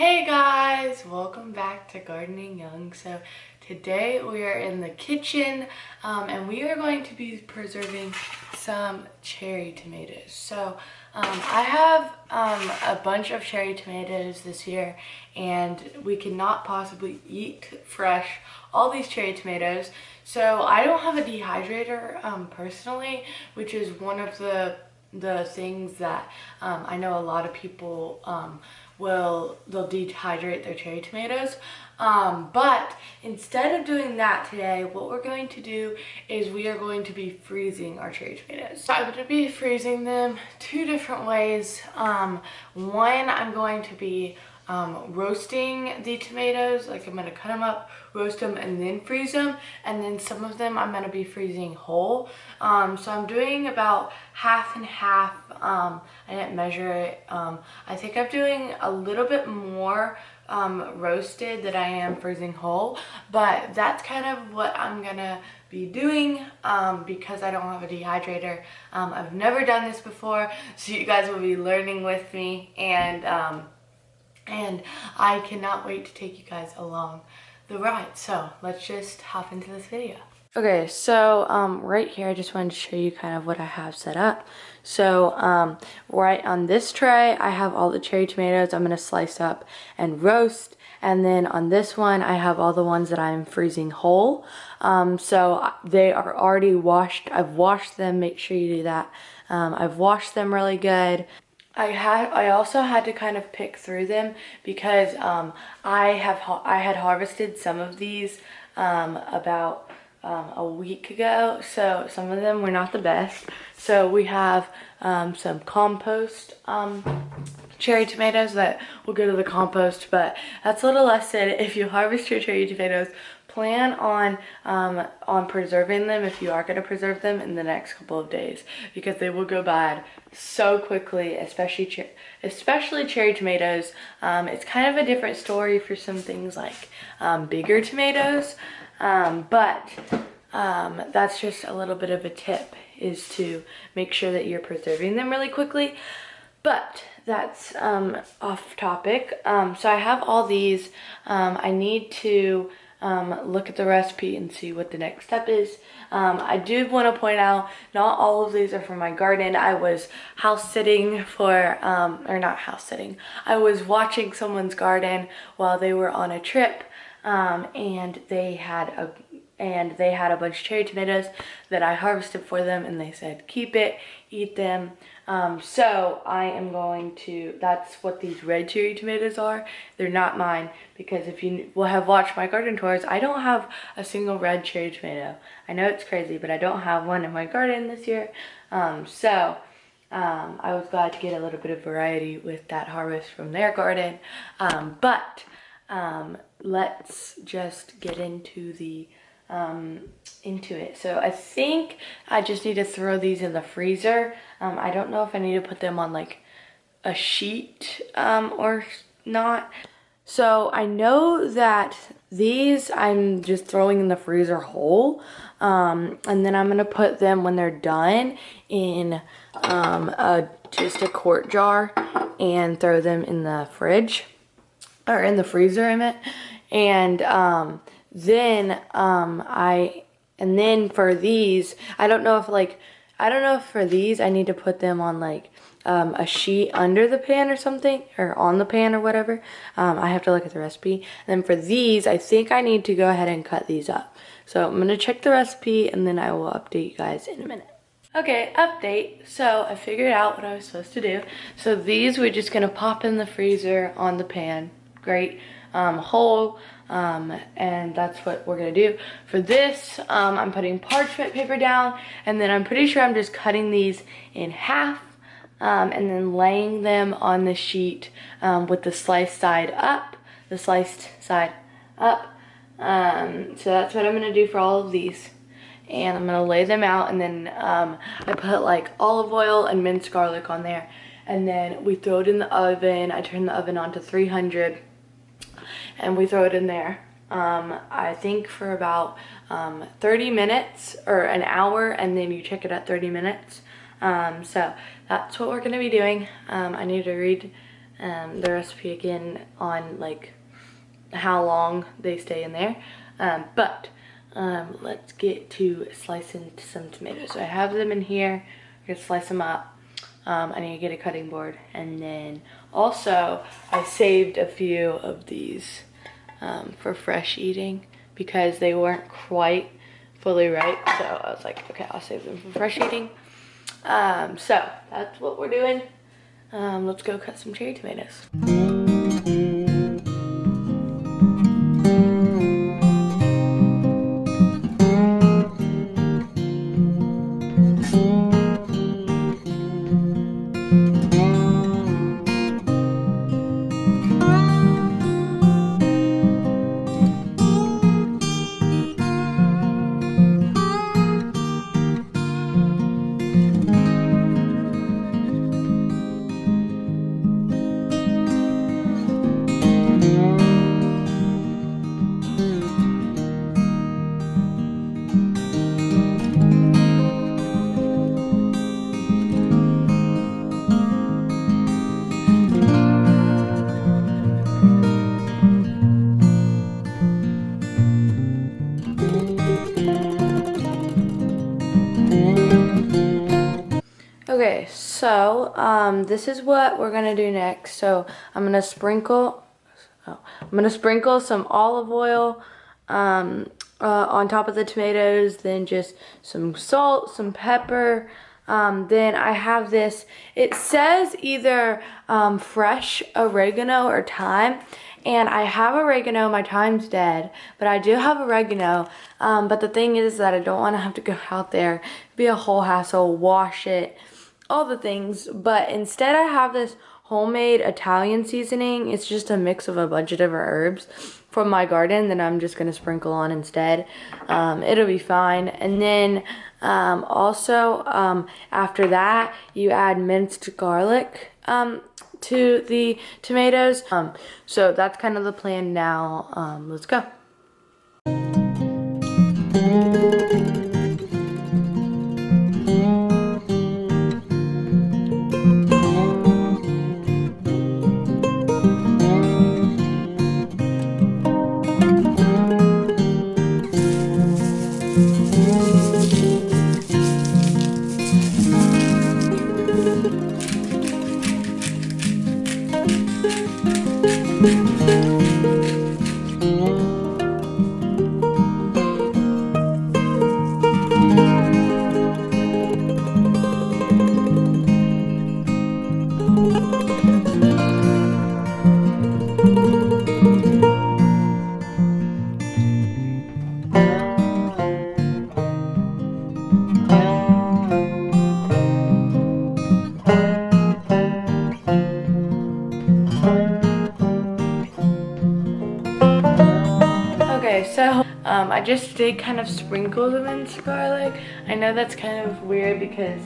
Hey guys, welcome back to Gardening Young. So today we are in the kitchen and we are going to be preserving some cherry tomatoes. So I have a bunch of cherry tomatoes this year and we cannot possibly eat fresh all these cherry tomatoes. So I don't have a dehydrator personally, which is one of the things that I know a lot of people they'll dehydrate their cherry tomatoes. But instead of doing that today, what we're going to do is we are going to be freezing our cherry tomatoes. So I'm going to be freezing them two different ways. One, I'm going to be roasting the tomatoes. Like I'm going to cut them up, roast them, and then freeze them. And then some of them I'm going to be freezing whole. So I'm doing about half and half. I didn't measure it. I think I'm doing a little bit more roasted than I am freezing whole, but that's kind of what I'm gonna be doing because I don't have a dehydrator. I've never done this before, so you guys will be learning with me, and I cannot wait to take you guys along the ride. So let's just hop into this video. Okay, so right here I just wanted to show you kind of what I have set up. So right on this tray I have all the cherry tomatoes I'm going to slice up and roast, and then on this one I have all the ones that I'm freezing whole. So they are already washed. I've washed them, make sure you do that. I've washed them really good. I also had to kind of pick through them because I had harvested some of these about a week ago, so some of them were not the best. So we have some compost cherry tomatoes that will go to the compost, but that's a little lesson. If you harvest your cherry tomatoes, plan on preserving them if you are going to preserve them in the next couple of days, because they will go bad so quickly, especially cherry tomatoes. It's kind of a different story for some things like bigger tomatoes, but that's just a little bit of a tip, is to make sure that you're preserving them really quickly. But that's off topic. So I have all these. I need to look at the recipe and see what the next step is. I do want to point out, not all of these are for my garden. I was house sitting for, or not house sitting, I was watching someone's garden while they were on a trip, and they had a bunch of cherry tomatoes that I harvested for them, and they said keep it, eat them. So I am going to, that's what these red cherry tomatoes are. They're not mine, because if you will have watched my garden tours, I don't have a single red cherry tomato. I know it's crazy, but I don't have one in my garden this year. I was glad to get a little bit of variety with that harvest from their garden. Let's just get into it. So I think I just need to throw these in the freezer. I don't know if I need to put them on like a sheet or not. So I know that these I'm just throwing in the freezer whole, and then I'm gonna put them, when they're done, in just a quart jar and throw them in the fridge, or in the freezer I meant. And then for these, I don't know if for these I need to put them on like a sheet under the pan or something, or on the pan or whatever. I have to look at the recipe. And then for these, I think I need to go ahead and cut these up. So I'm gonna check the recipe and then I will update you guys in a minute. Okay, update. So I figured out what I was supposed to do. So these we're just gonna pop in the freezer on the pan. Great. Whole, and that's what we're gonna do. For this, I'm putting parchment paper down, and then I'm pretty sure I'm just cutting these in half, and then laying them on the sheet with the sliced side up. So that's what I'm gonna do for all of these. And I'm gonna lay them out, and then I put like olive oil and minced garlic on there, and then we throw it in the oven. I turn the oven on to 300, and we throw it in there. I think for about 30 minutes or an hour, and then you check it at 30 minutes. So that's what we're gonna be doing. I need to read the recipe again on like how long they stay in there. But let's get to slicing some tomatoes. So I have them in here. I'm gonna slice them up. I need to get a cutting board, and then also I saved a few of these for fresh eating because they weren't quite fully ripe. So I was like, okay, I'll save them for fresh eating. So that's what we're doing. Let's go cut some cherry tomatoes. Okay, so this is what we're gonna do next. So I'm gonna sprinkle some olive oil on top of the tomatoes, then just some salt, some pepper. Then I have this, it says either fresh oregano or thyme, and I have oregano. My thyme's dead, but I do have oregano. But the thing is that I don't want to have to go out there, be a whole hassle, wash it, all the things. But instead I have this homemade Italian seasoning. It's just a mix of a bunch of different herbs from my garden that I'm just gonna sprinkle on instead. It'll be fine. And then also after that you add minced garlic to the tomatoes. So that's kind of the plan now. Let's go. So I just did kind of sprinkle the minced garlic. I know that's kind of weird because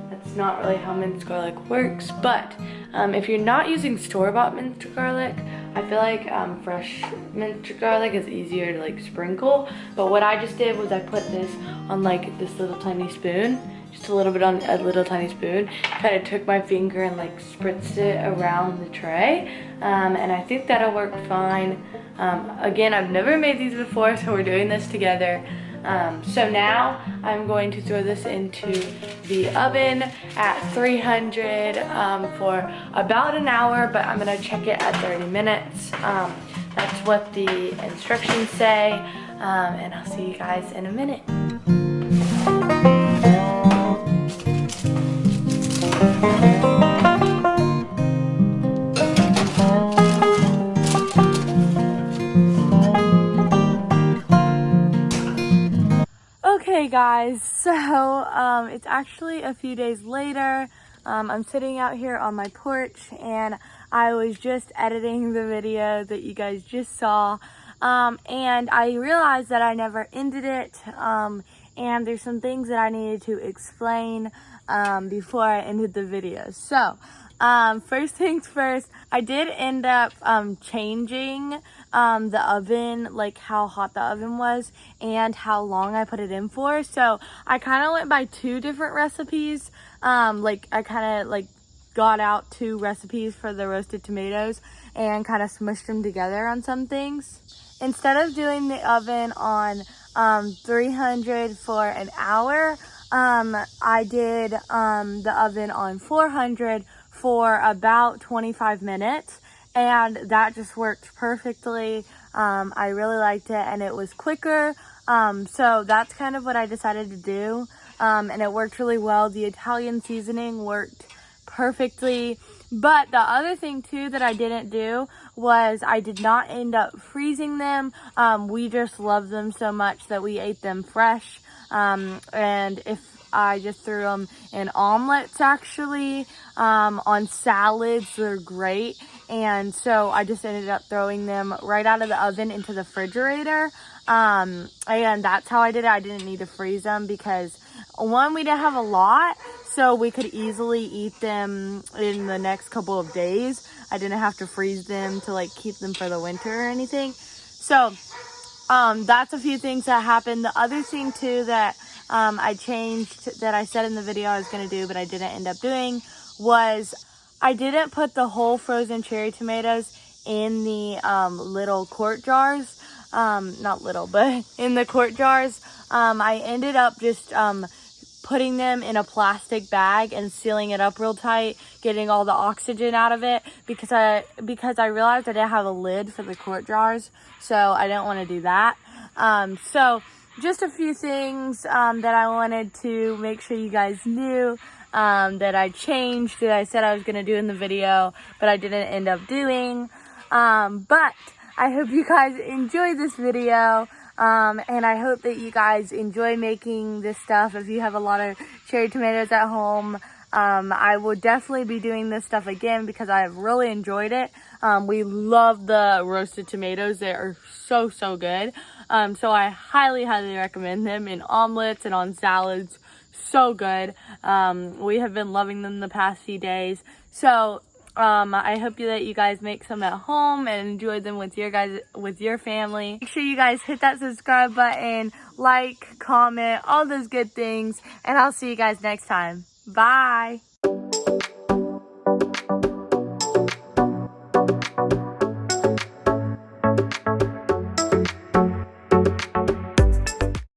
that's not really how minced garlic works, but if you're not using store-bought minced garlic, I feel like fresh minced garlic is easier to like sprinkle. But what I just did was I put this on like this little tiny spoon, just a little bit on a little tiny spoon, kind of took my finger and like spritzed it around the tray, and I think that'll work fine. Again, I've never made these before, so we're doing this together. So now I'm going to throw this into the oven at 300 for about an hour, but I'm gonna check it at 30 minutes. That's what the instructions say, and I'll see you guys in a minute. Okay guys, so it's actually a few days later. I'm sitting out here on my porch and I was just editing the video that you guys just saw, and I realized that I never ended it, and there's some things that I needed to explain before I ended the video. So first things first, I did end up changing the oven, like how hot the oven was and how long I put it in for. So I kind of went by two different recipes. Like I kind of like got out 2 recipes for the roasted tomatoes and kind of smushed them together on some things. Instead of doing the oven on 300 for an hour, I did the oven on 400 for about 25 minutes, and that just worked perfectly. I really liked it, and it was quicker. So that's kind of what I decided to do, and it worked really well. The Italian seasoning worked perfectly. But the other thing too that I didn't do was I did not end up freezing them. We just love them so much that we ate them fresh. And if I just threw them in omelets, actually, on salads, they're great. And so I just ended up throwing them right out of the oven into the refrigerator. And that's how I did it. I didn't need to freeze them because, one, we didn't have a lot, so we could easily eat them in the next couple of days. I didn't have to freeze them to like keep them for the winter or anything. So that's a few things that happened. The other thing too that I changed, that I said in the video I was going to do but I didn't end up doing, was I didn't put the whole frozen cherry tomatoes in the little quart jars. Not little, but in the quart jars. I ended up just putting them in a plastic bag and sealing it up real tight, getting all the oxygen out of it, because I realized I didn't have a lid for the quart jars, so I didn't want to do that. So just a few things that I wanted to make sure you guys knew, that I changed, that I said I was going to do in the video, but I didn't end up doing. But I hope you guys enjoyed this video. And I hope that you guys enjoy making this stuff. If you have a lot of cherry tomatoes at home, I will definitely be doing this stuff again because I have really enjoyed it. We love the roasted tomatoes. They are so, so good. So I highly, highly recommend them in omelets and on salads. So good. We have been loving them the past few days. So I hope that you guys make some at home and enjoy them with your family. Make sure you guys hit that subscribe button, like, comment, all those good things, and I'll see you guys next time. Bye.